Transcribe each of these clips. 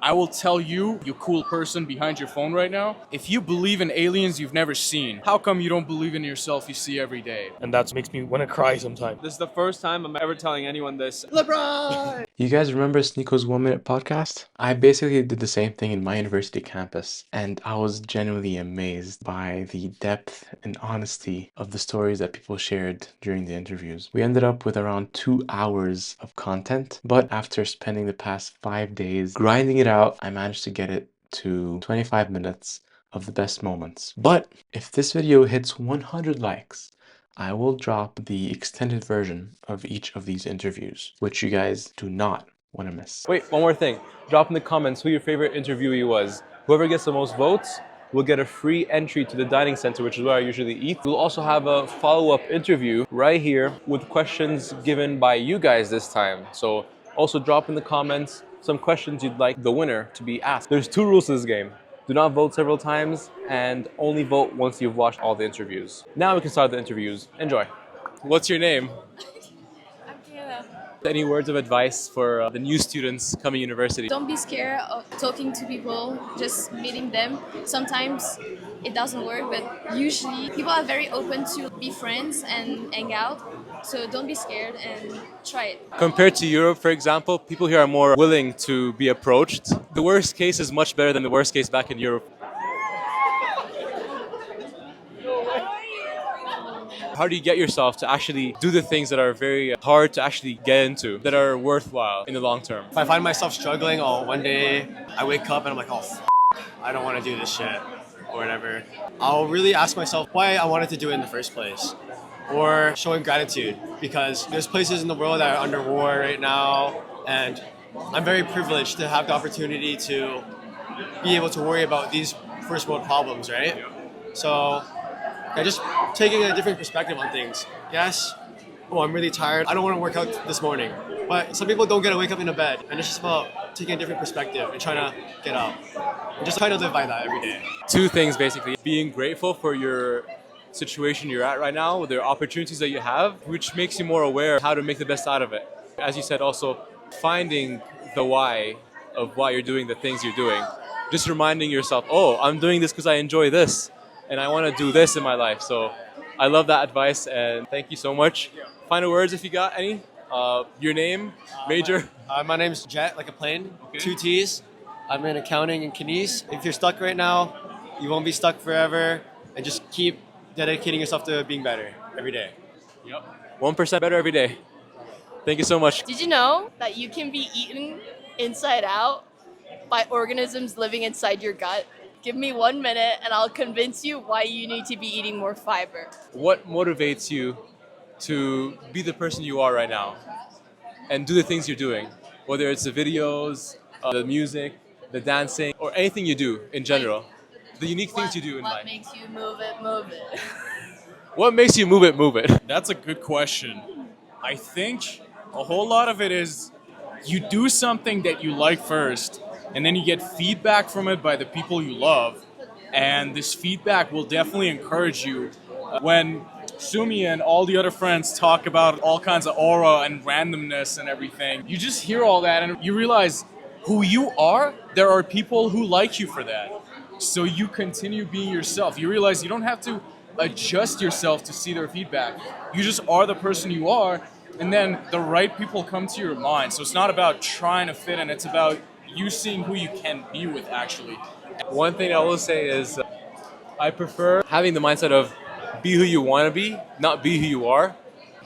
I will tell you, you cool person behind your phone right now, if you believe in aliens you've never seen, how come you don't believe in yourself you see every day? And that makes me want to cry sometimes. This is the first time I'm ever telling anyone this. You guys remember SNEAKO's 1 Minute podcast? I basically did the same thing in my university campus, and I was genuinely amazed by the depth and honesty of the stories that people shared during the interviews. We ended up with around 2 hours of content, but after spending the past 5 days grinding it out, I managed to get it to 25 minutes of the best moments. But if this video hits 100 likes, I will drop the extended version of each of these interviews, which you guys do not want to miss. Wait, one more thing. Drop in the comments who your favorite interviewee was. Whoever gets the most votes will get a free entry to the dining center, which is where I usually eat. We'll also have a follow-up interview right here with questions given by you guys this time. So also drop in the comments some questions you'd like the winner to be asked. There's 2 rules to this game. Do not vote several times and only vote once you've watched all the interviews. Now we can start the interviews. Enjoy. What's your name? I'm Kayla. Any words of advice for the new students coming university? Don't be scared of talking to people, just meeting them. Sometimes it doesn't work, but usually people are very open to be friends and hang out. So don't be scared and try it. Compared to Europe, for example, people here are more willing to be approached. The worst case is much better than the worst case back in Europe. How do you get yourself to actually do the things that are very hard to actually get into, that are worthwhile in the long term? If I find myself struggling, one day I wake up and I'm like, I don't want to do this shit or whatever, I'll really ask myself why I wanted to do it in the first place. Or showing gratitude, because there's places in the world that are under war right now, and I'm very privileged to have the opportunity to be able to worry about these first world problems, right? So just taking a different perspective on things. Yes, I'm really tired, I don't want to work out this morning, but some people don't get to wake up in a bed, and it's just about taking a different perspective and trying to get up and just trying to live by that every day. 2 things basically: being grateful for your situation you're at right now, with the opportunities that you have, which makes you more aware of how to make the best out of it. As you said, also finding the why of why you're doing the things you're doing. Just reminding yourself, I'm doing this because I enjoy this and I want to do this in my life. So I love that advice and thank you so much. Final words if you got any. Your name, major? My name's Jet, like a plane, 2 T's. I'm in accounting and Kines. If you're stuck right now, you won't be stuck forever, and just keep dedicating yourself to being better every day. Yep. 1% better every day. Thank you so much. Did you know that you can be eaten inside out by organisms living inside your gut? Give me 1 minute and I'll convince you why you need to be eating more fiber. What motivates you to be the person you are right now and do the things you're doing? Whether it's the videos, the music, the dancing, or anything you do in general. The unique things you do in life. What makes you move it, move it? What makes you move it, move it? That's a good question. I think a whole lot of it is you do something that you like first, and then you get feedback from it by the people you love. And this feedback will definitely encourage you. When Sumi and all the other friends talk about all kinds of aura and randomness and everything, you just hear all that and you realize who you are, there are people who like you for that. So you continue being yourself. You realize you don't have to adjust yourself to see their feedback. You just are the person you are, and then the right people come to your mind. So it's not about trying to fit in, it's about you seeing who you can be with actually. One thing I will say is I prefer having the mindset of be who you want to be, not be who you are.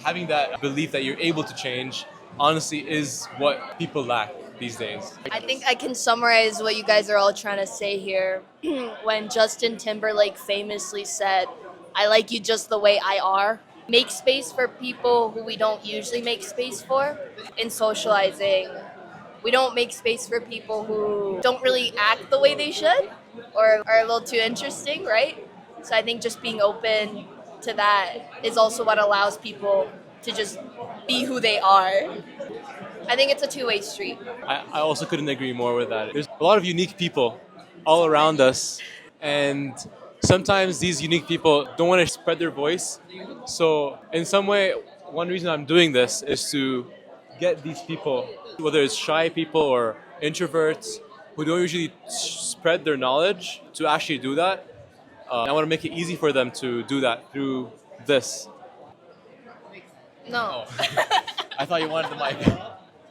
Having that belief that you're able to change, honestly, is what people lack these days. I think I can summarize what you guys are all trying to say here. When Justin Timberlake famously said, "I like you just the way I are." Make space for people who we don't usually make space for in socializing. We don't make space for people who don't really act the way they should or are a little too interesting, right? So I think just being open to that is also what allows people to just be who they are. I think it's a two-way street. I also couldn't agree more with that. There's a lot of unique people all around us, and sometimes these unique people don't want to spread their voice. So in some way, one reason I'm doing this is to get these people, whether it's shy people or introverts who don't usually spread their knowledge to actually do that. I want to make it easy for them to do that through this. No. I thought you wanted the mic.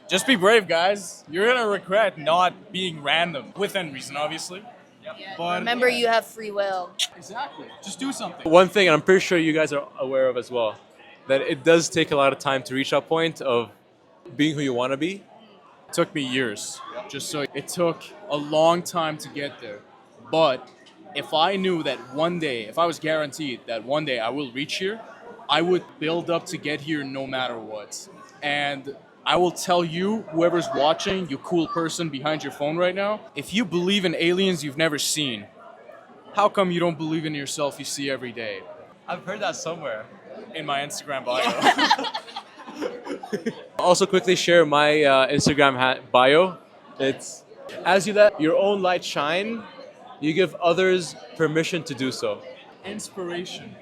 Just be brave, guys. You're gonna regret not being random within reason, obviously. But Remember, you have free will. exactly. Just do something. One thing I'm pretty sure you guys are aware of as well, that it does take a lot of time to reach that point of being who you want to be. It took me years. Just so it took a long time to get there. But if I knew that one day, if I was guaranteed that one day I will reach here, I would build up to get here no matter what. And I will tell you, whoever's watching, you cool person behind your phone right now, if you believe in aliens you've never seen, how come you don't believe in yourself you see every day? I've heard that somewhere. In my Instagram bio. Also, quickly share my Instagram bio. It's as you let your own light shine, you give others permission to do so. Inspiration.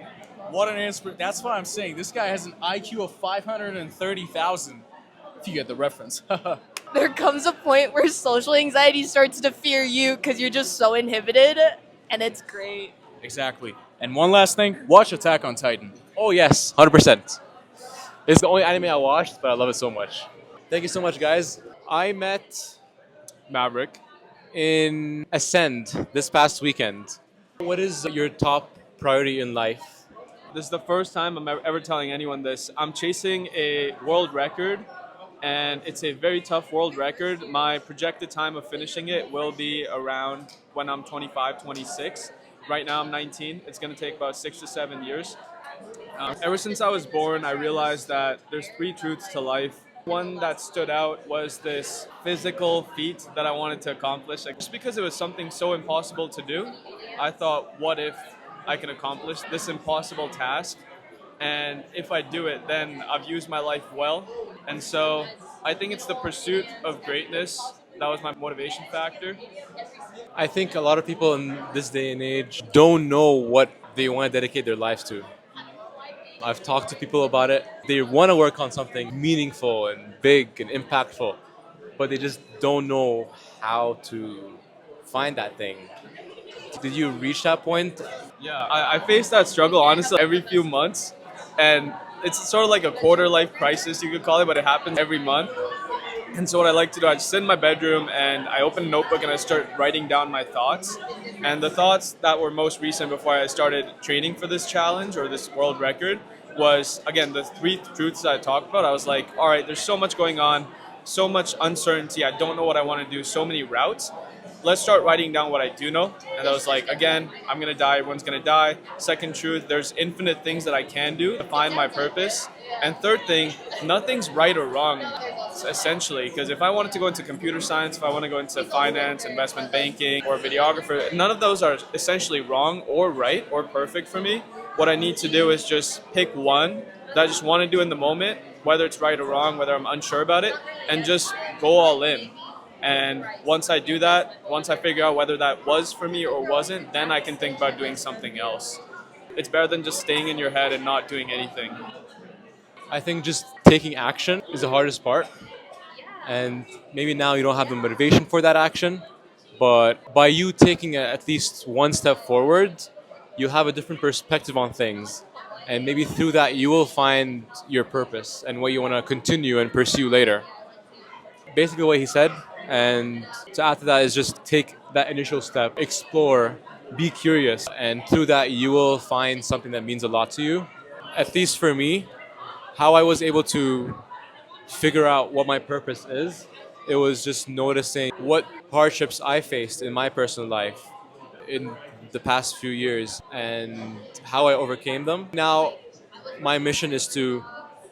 What an inspiration. That's why I'm saying this guy has an IQ of 530,000. If you get the reference. There comes a point where social anxiety starts to fear you because you're just so inhibited, and it's great. Exactly. And one last thing, watch Attack on Titan. Oh yes, 100%. It's the only anime I watched, but I love it so much. Thank you so much, guys. I met Maverick in Ascend this past weekend. What is your top priority in life? This is the first time I'm ever telling anyone this. I'm chasing a world record, and it's a very tough world record. My projected time of finishing it will be around when I'm 25, 26. Right now I'm 19. It's going to take about 6 to 7 years. Ever since I was born, I realized that there's 3 truths to life. One that stood out was this physical feat that I wanted to accomplish. Just because it was something so impossible to do, I thought, what if I can accomplish this impossible task? And if I do it, then I've used my life well. And so I think it's the pursuit of greatness. That was my motivation factor. I think a lot of people in this day and age don't know what they want to dedicate their lives to. I've talked to people about it. They want to work on something meaningful and big and impactful, but they just don't know how to find that thing. Did you reach that point? Yeah, I face that struggle honestly every few months, and it's sort of like a quarter life crisis, you could call it, but it happens every month. And so what I like to do, I just sit in my bedroom and I open a notebook and I start writing down my thoughts. And the thoughts that were most recent before I started training for this challenge or this world record was, again, the 3 truths that I talked about. I was like, all right, there's so much going on, so much uncertainty. I don't know what I want to do, so many routes. Let's start writing down what I do know. And I was like, again, I'm going to die, everyone's going to die. Second truth, there's infinite things that I can do to find my purpose. And third thing, nothing's right or wrong, essentially. Because if I wanted to go into computer science, if I want to go into finance, investment banking, or videographer, none of those are essentially wrong or right or perfect for me. What I need to do is just pick one that I just want to do in the moment, whether it's right or wrong, whether I'm unsure about it, and just go all in. And once I do that, once I figure out whether that was for me or wasn't, then I can think about doing something else. It's better than just staying in your head and not doing anything. I think just taking action is the hardest part. And maybe now you don't have the motivation for that action, but by you taking at least one step forward, you have a different perspective on things. And maybe through that, you will find your purpose and what you want to continue and pursue later. Basically what he said, and to add to that is just take that initial step, explore, be curious, and through that you will find something that means a lot to you. At least for me, how I was able to figure out what my purpose is, it was just noticing what hardships I faced in my personal life in the past few years and how I overcame them. Now, my mission is to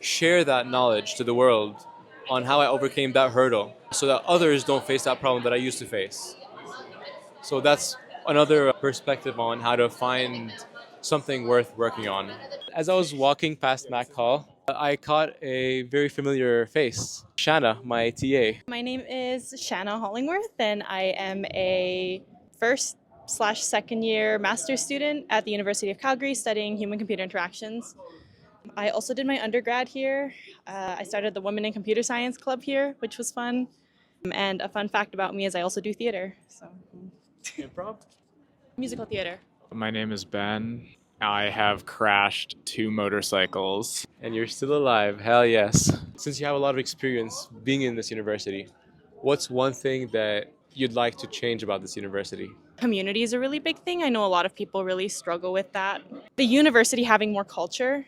share that knowledge to the world on how I overcame that hurdle so that others don't face that problem that I used to face. So that's another perspective on how to find something worth working on. As I was walking past Mac Hall, I caught a very familiar face, Shanna, my TA. My name is Shanna Hollingworth, and I am a first/second year master's student at the University of Calgary studying human-computer interactions. I also did my undergrad here. I started the Women in Computer Science Club here, which was fun. And a fun fact about me is I also do theater. So Improv? musical theater. My name is Ben. I have crashed 2 motorcycles. And you're still alive. Hell yes. Since you have a lot of experience being in this university, what's one thing that you'd like to change about this university? Community is a really big thing. I know a lot of people really struggle with that. The university having more culture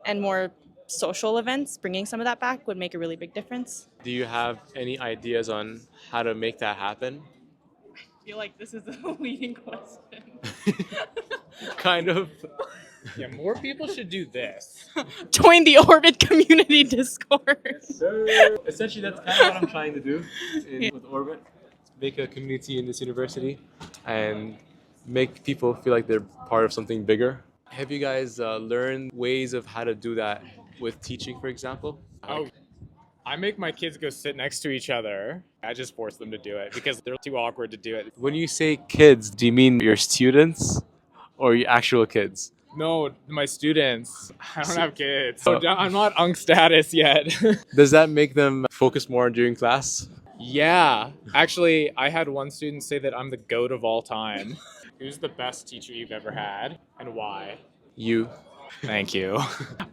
and more social events, bringing some of that back would make a really big difference. Do you have any ideas on how to make that happen? I feel like this is a leading question. Kind of. Yeah, more people should do this. Join the Orbit community Discord. Essentially, that's kind of what I'm trying to do with Orbit. Make a community in this university and make people feel like they're part of something bigger. Have you guys learned ways of how to do that with teaching, for example? Oh, I make my kids go sit next to each other. I just force them to do it because they're too awkward to do it. When you say kids, do you mean your students or your actual kids? No, my students. I don't have kids. Oh. So I'm not unk status yet. Does that make them focus more during class? Yeah. Actually, I had one student say that I'm the GOAT of all time. Who's the best teacher you've ever had and why? You. Thank you.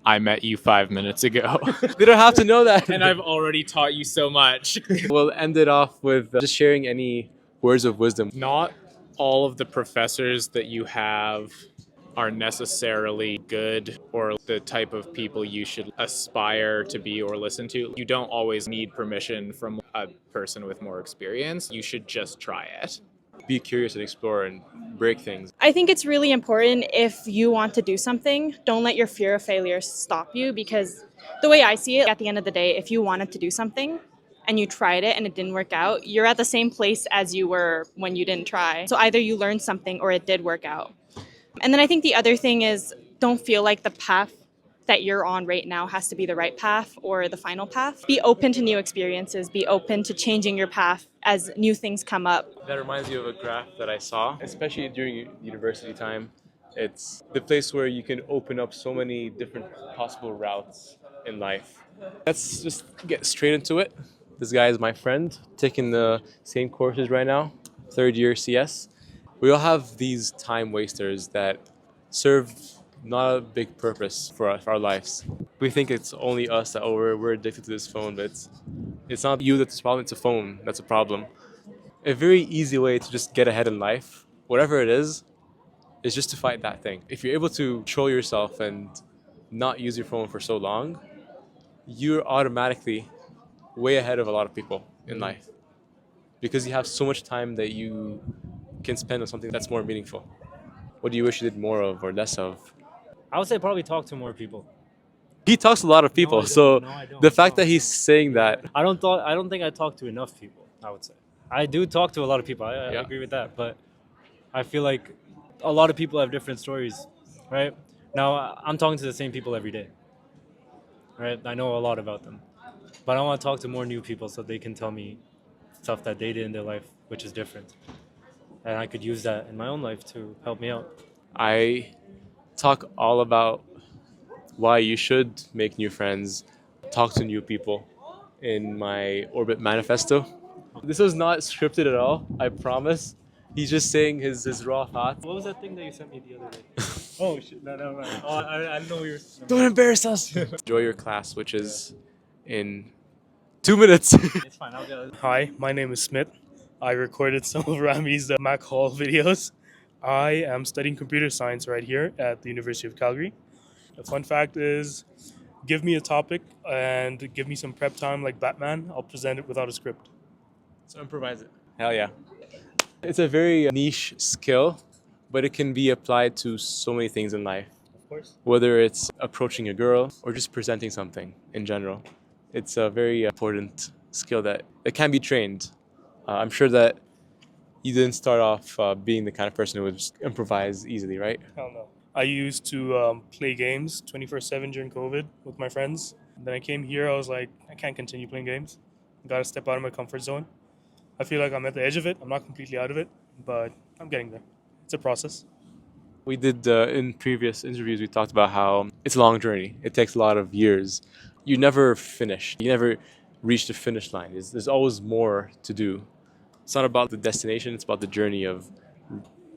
I met you 5 minutes ago. They don't have to know that. And I've already taught you so much. We'll end it off with just sharing any words of wisdom. Not all of the professors that you have are necessarily good or the type of people you should aspire to be or listen to. You don't always need permission from a person with more experience. You should just try it. Be curious and explore and break things. I think it's really important if you want to do something, don't let your fear of failure stop you, because the way I see it, at the end of the day, if you wanted to do something and you tried it and it didn't work out, you're at the same place as you were when you didn't try. So either you learned something or it did work out. And then I think the other thing is, don't feel like the path that you're on right now has to be the right path or the final path. Be open to new experiences. Be open to changing your path as new things come up. That reminds me of a graph that I saw, especially during university time. It's the place where you can open up so many different possible routes in life. Let's just get straight into it. This guy is my friend, taking the same courses right now, 3rd year CS. We all have these time wasters that serve not a big purpose for our lives. We think it's only us that we're addicted to this phone, but it's not you that's the problem, it's a phone that's a problem. A very easy way to just get ahead in life, whatever it is just to fight that thing. If you're able to control yourself and not use your phone for so long, you're automatically way ahead of a lot of people in life because you have so much time that you can spend on something that's more meaningful. What do you wish you did more of or less of? I would say probably talk to more people. He talks to a lot of people, No, I don't. so No, I don't. the fact No, that he's saying that, I don't think I talk to enough people, I would say. I do talk to a lot of people. I Yeah. agree with that, but I feel like a lot of people have different stories, right? Now, I'm talking to the same people every day, right? I know a lot about them, but I want to talk to more new people so they can tell me stuff that they did in their life, which is different. And I could use that in my own life to help me out. I talk all about why you should make new friends, talk to new people in my Orbit manifesto. This was not scripted at all, I promise. He's just saying his raw thoughts. What was that thing that you sent me the other day? Oh, shit. No. Oh, I know you're... Don't embarrass us! Enjoy your class, which is in 2 minutes. It's fine. I'll get it. Hi, my name is Smith. I recorded some of Rami's Mac Hall videos. I am studying computer science right here at the University of Calgary. The fun fact is, give me a topic and give me some prep time like Batman. I'll present it without a script. So improvise it. Hell yeah. It's a very niche skill, but it can be applied to so many things in life. Of course. Whether it's approaching a girl or just presenting something in general. It's a very important skill that can be trained. I'm sure that you didn't start off being the kind of person who would just improvise easily, right? Hell no. I used to play games 24/7 during COVID with my friends. Then I came here, I was like, I can't continue playing games. I gotta step out of my comfort zone. I feel like I'm at the edge of it. I'm not completely out of it, but I'm getting there. It's a process. We did, in previous interviews, we talked about how it's a long journey. It takes a lot of years. You never finish. You never reach the finish line. There's always more to do. It's not about the destination, it's about the journey of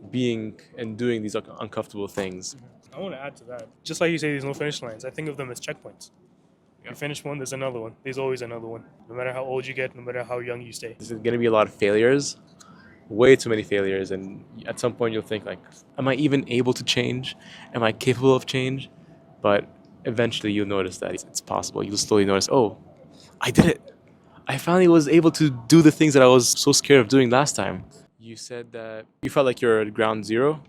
being and doing these uncomfortable things. I want to add to that. Just like you say, there's no finish lines. I think of them as checkpoints. You finish one, there's another one. There's always another one. No matter how old you get, no matter how young you stay. There's going to be a lot of failures, way too many failures, and at some point you'll think like, am I even able to change? Am I capable of change? But eventually you'll notice that it's possible. You'll slowly notice, oh, I did it. I finally was able to do the things that I was so scared of doing last time. You said that you felt like you're at ground zero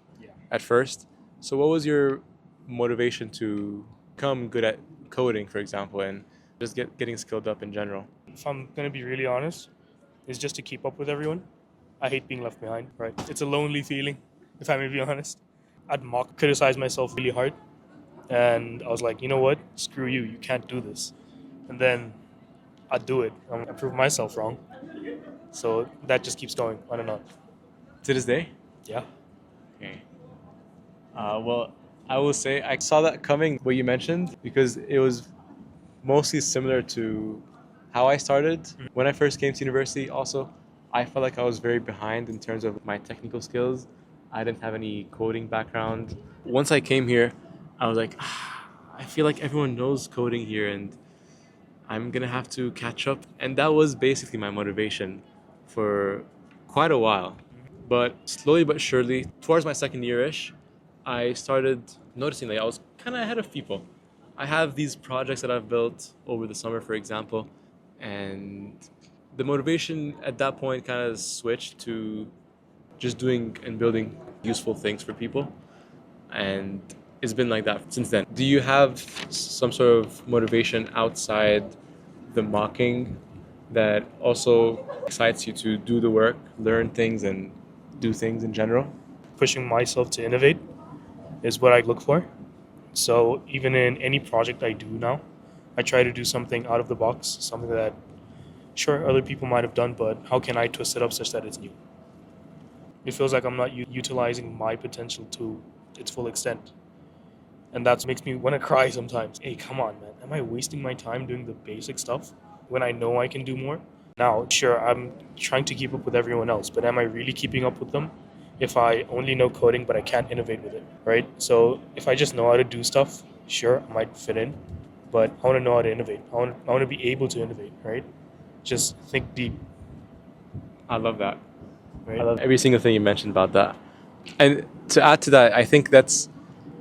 at first. So what was your motivation to become good at coding, for example, and just getting skilled up in general? If I'm going to be really honest, it's just to keep up with everyone. I hate being left behind, right? It's a lonely feeling, if I may be honest. I'd criticize myself really hard. And I was like, you know what? Screw you. You can't do this. And then I'd do it. I prove myself wrong. So that just keeps going on and on. To this day? Yeah. Okay. Well, I will say I saw that coming, what you mentioned, because it was mostly similar to how I started. When I first came to university also, I felt like I was very behind in terms of my technical skills. I didn't have any coding background. Once I came here, I was like, I feel like everyone knows coding here and I'm gonna have to catch up. And that was basically my motivation for quite a while. But slowly but surely, towards my second year-ish, I started noticing that I was kind of ahead of people. I have these projects that I've built over the summer, for example, and the motivation at that point kind of switched to just doing and building useful things for people. And it's been like that since then. Do you have some sort of motivation outside the mocking that also excites you to do the work, learn things, and do things in general? Pushing myself to innovate is what I look for. So even in any project I do now, I try to do something out of the box, something that, sure, other people might have done, but how can I twist it up such that it's new? It feels like I'm not utilizing my potential to its full extent. And that makes me want to cry sometimes. Hey, come on, man. Am I wasting my time doing the basic stuff when I know I can do more? Now, sure, I'm trying to keep up with everyone else, but am I really keeping up with them if I only know coding but I can't innovate with it, right? So if I just know how to do stuff, sure, I might fit in, but I want to know how to innovate. I want to be able to innovate, right? Just think deep. I love that. Right? I love every single thing you mentioned about that. And to add to that, I think that's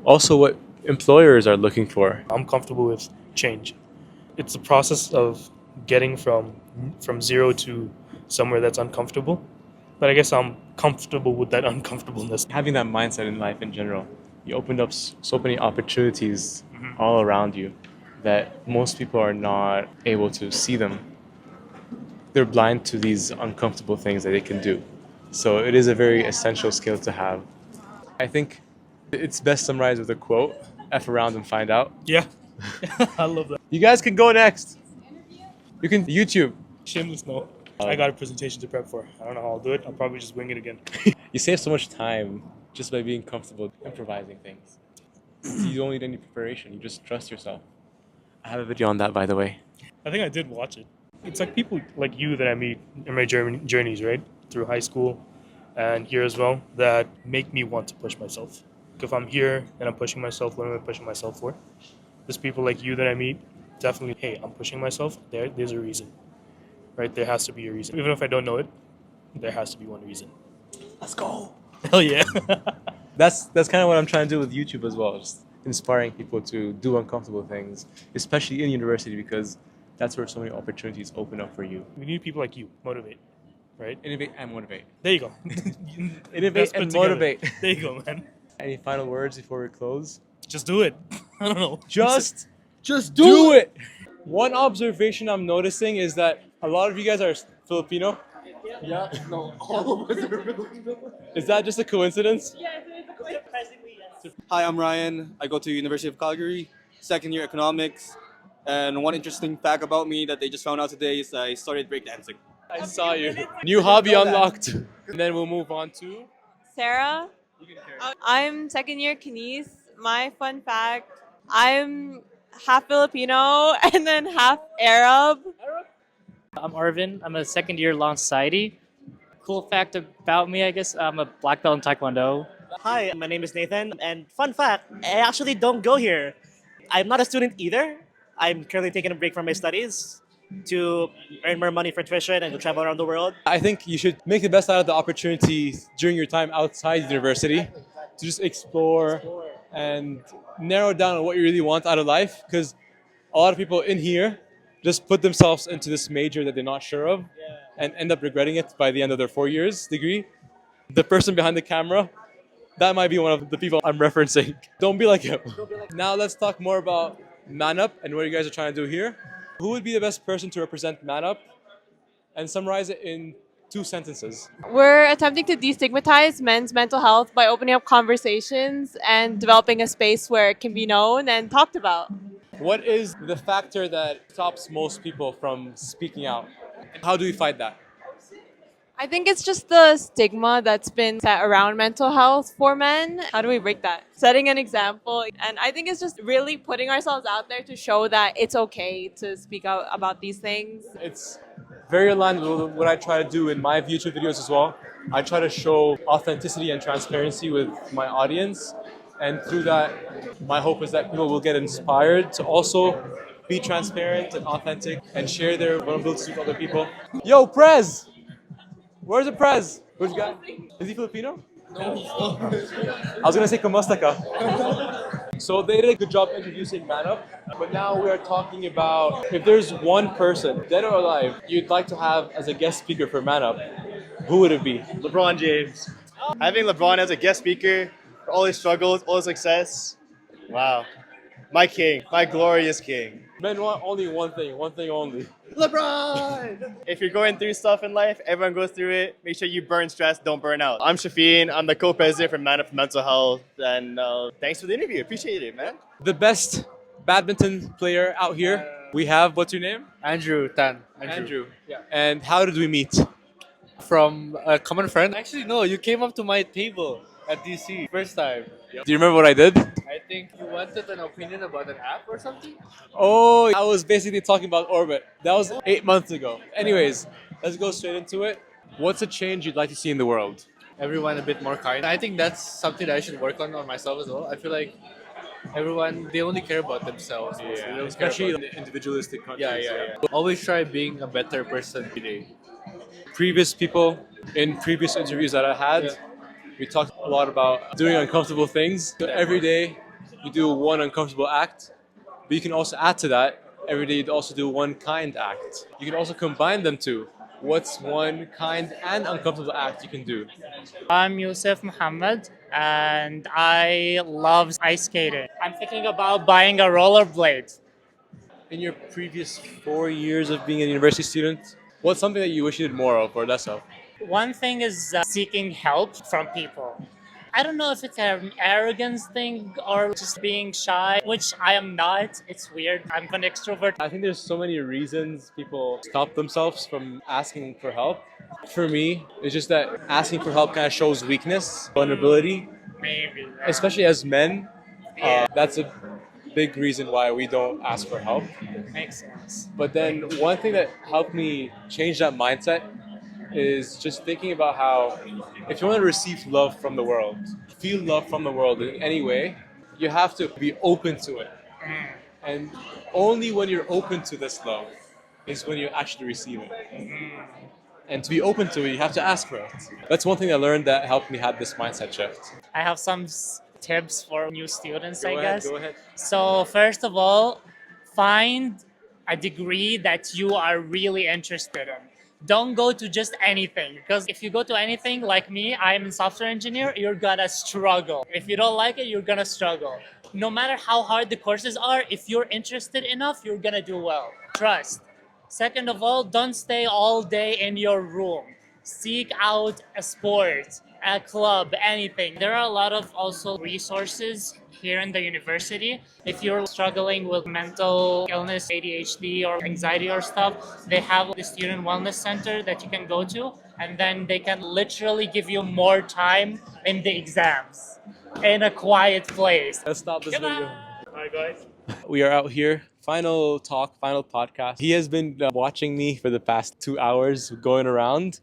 also what employers are looking for. I'm comfortable with change. It's the process of getting from zero to somewhere that's uncomfortable. But I guess I'm comfortable with that uncomfortableness. Having that mindset in life in general, you opened up so many opportunities all around you that most people are not able to see them. They're blind to these uncomfortable things that they can do. So it is a very essential skill to have. I think it's best summarized with a quote, F around and find out. Yeah, I love that. You guys can go next. You can YouTube. Shameless no. I got a presentation to prep for. I don't know how I'll do it. I'll probably just wing it again. You save so much time just by being comfortable improvising things. You don't need any preparation. You just trust yourself. I have a video on that, by the way. I think I did watch it. It's like people like you that I meet in my journeys, right? Through high school and here as well, that make me want to push myself. If I'm here and I'm pushing myself, what am I pushing myself for? There's people like you that I meet, definitely, hey, I'm pushing myself. There's a reason, right? There has to be a reason. Even if I don't know it, there has to be one reason. Let's go. Hell yeah. That's kind of what I'm trying to do with YouTube as well. Just inspiring people to do uncomfortable things, especially in university, because that's where so many opportunities open up for you. We need people like you, motivate, right? Innovate and motivate. There you go. Innovate Best put and together. motivate. There you go, man. Any final words before we close? Just do it. I don't know. Just do it. One observation I'm noticing is that a lot of you guys are Filipino. Yeah, no, all of us are Filipino. Is that just a coincidence? Hi, I'm Ryan. I go to University of Calgary, second year economics. And one interesting fact about me that they just found out today is I started breakdancing. I saw you. New hobby unlocked. And then we'll move on to Sarah. I'm second year Kines. My fun fact, I'm half Filipino and then half Arab. I'm Arvin. I'm a second year law and society. Cool fact about me, I guess, I'm a black belt in Taekwondo. Hi, my name is Nathan, and fun fact, I actually don't go here. I'm not a student either. I'm currently taking a break from my studies to earn more money for tuition and to travel around the world. I think you should make the best out of the opportunities during your time outside university to just explore and narrow down on what you really want out of life, because a lot of people in here just put themselves into this major that they're not sure of and end up regretting it by the end of their 4 years degree. The person behind the camera, that might be one of the people I'm referencing. Don't be like him. Now let's talk more about Man Up and what you guys are trying to do here. Who would be the best person to represent Man Up and summarize it in 2 sentences? We're attempting to destigmatize men's mental health by opening up conversations and developing a space where it can be known and talked about. What is the factor that stops most people from speaking out? How do we fight that? I think it's just the stigma that's been set around mental health for men. How do we break that? Setting an example. And I think it's just really putting ourselves out there to show that it's okay to speak out about these things. It's very aligned with what I try to do in my YouTube videos as well. I try to show authenticity and transparency with my audience. And through that, my hope is that people will get inspired to also be transparent and authentic and share their vulnerabilities with other people. Yo, Prez! Where's the Prez? Which guy? Is he Filipino? No. I was gonna say Kamusta ka. So they did a good job introducing Man Up, but now we are talking about if there's one person, dead or alive, you'd like to have as a guest speaker for Man Up, who would it be? LeBron James. Having LeBron as a guest speaker for all his struggles, all his success. Wow. My king, my glorious king. Men want only one thing only. LeBron! If you're going through stuff in life, everyone goes through it. Make sure you burn stress, don't burn out. I'm Shafeen. I'm the co-president for Man Up Mental Health. And thanks for the interview. Appreciate it, man. The best badminton player out here we have, what's your name? Andrew Tan. Andrew. Yeah. And how did we meet? From a common friend. Actually, no, you came up to my table at DC first time. Do you remember what I did? I think you wanted an opinion about an app or something? Oh, I was basically talking about Orbit. That was 8 months ago. Anyways, let's go straight into it. What's a change you'd like to see in the world? Everyone a bit more kind. I think that's something that I should work on myself as well. I feel like everyone, they only care about themselves. Yeah, they don't especially care in about the individualistic countries. yeah. Always try being a better person every day. Previous people in previous interviews that I had, we talked a lot about doing uncomfortable things. So every day you do one uncomfortable act, but you can also add to that. Every day you'd also do one kind act. You can also combine them two. What's one kind and uncomfortable act you can do? I'm Yusuf Muhammad and I love ice skating. I'm thinking about buying a rollerblade. In your previous 4 years of being a university student, what's something that you wish you did more of or less of? One thing is seeking help from people. I don't know if it's an arrogance thing or just being shy, which I am not. It's weird. I'm an extrovert. I think there's so many reasons people stop themselves from asking for help. For me, it's just that asking for help kind of shows weakness, vulnerability. Maybe. Especially as men, that's a big reason why we don't ask for help. Makes sense. But then one thing that helped me change that mindset is just thinking about how if you want to receive love from the world, feel love from the world in any way, you have to be open to it. And only when you're open to this love is when you actually receive it. And to be open to it, you have to ask for it. That's one thing I learned that helped me have this mindset shift. I have some tips for new students, Go I ahead, guess. go ahead. So first of all, find a degree that you are really interested in. Don't go to just anything, because if you go to anything like me, I am a software engineer, you're gonna struggle. If you don't like it, you're gonna struggle. No matter how hard the courses are, if you're interested enough, you're gonna do well. Trust. Second of all, don't stay all day in your room. Seek out a sport, a club, anything. There are a lot of also resources here in the university. If you're struggling with mental illness, ADHD or anxiety or stuff, they have the student wellness center that you can go to, and then they can literally give you more time in the exams in a quiet place. Let's stop this video. Alright guys. We are out here final talk, final podcast. He has been watching me for the past 2 hours going around,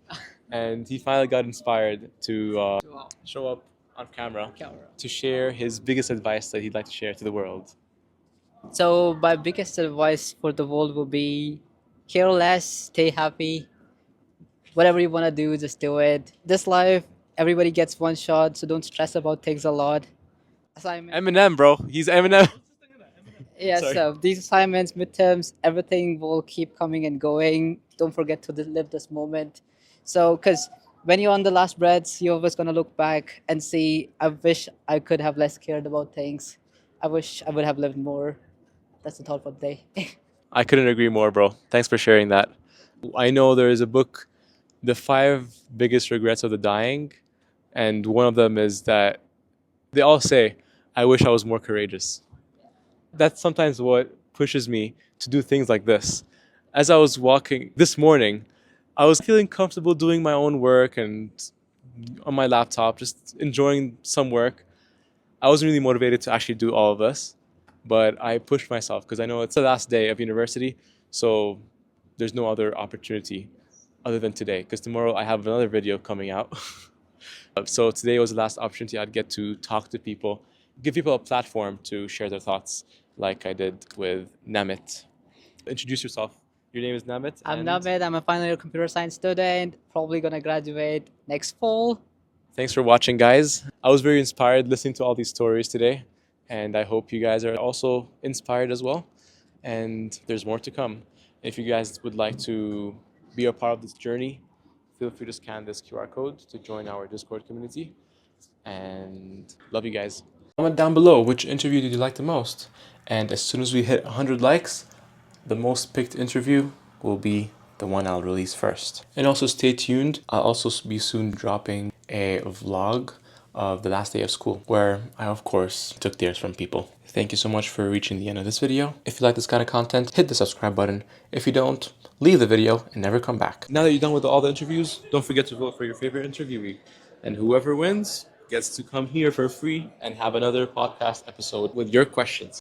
and he finally got inspired to show up on camera to share his biggest advice that he'd like to share to the world. So my biggest advice for the world will be care less, stay happy. Whatever you want to do, just do it. This life, everybody gets one shot, so don't stress about things a lot. Eminem, bro. He's Eminem. Yeah, Sorry. so these assignments, midterms, everything will keep coming and going. Don't forget to live this moment. So, because when you're on the last breaths, you're always going to look back and see, I wish I could have less cared about things. I wish I would have lived more. That's the thought for the day. I couldn't agree more, bro. Thanks for sharing that. I know there is a book, The 5 Biggest Regrets of the Dying, and one of them is that they all say, I wish I was more courageous. That's sometimes what pushes me to do things like this. As I was walking this morning, I was feeling comfortable doing my own work and on my laptop, just enjoying some work. I wasn't really motivated to actually do all of this, but I pushed myself because I know it's the last day of university, so there's no other opportunity other than today, because tomorrow I have another video coming out. So today was the last opportunity I'd get to talk to people, give people a platform to share their thoughts, like I did with Namit. Introduce yourself. Your name is Namit. I'm Namit. I'm a final year computer science student. Probably going to graduate next fall. Thanks for watching, guys. I was very inspired listening to all these stories today, and I hope you guys are also inspired as well. And there's more to come. If you guys would like to be a part of this journey, feel free to scan this QR code to join our Discord community. And love you guys. Comment down below which interview did you like the most. And as soon as we hit 100 likes, the most picked interview will be the one I'll release first. And also stay tuned. I'll also be soon dropping a vlog of the last day of school, where I of course took dares from people. Thank you so much for reaching the end of this video. If you like this kind of content, hit the subscribe button. If you don't, leave the video and never come back. Now that you're done with all the interviews, don't forget to vote for your favorite interviewee. And whoever wins gets to come here for free and have another podcast episode with your questions.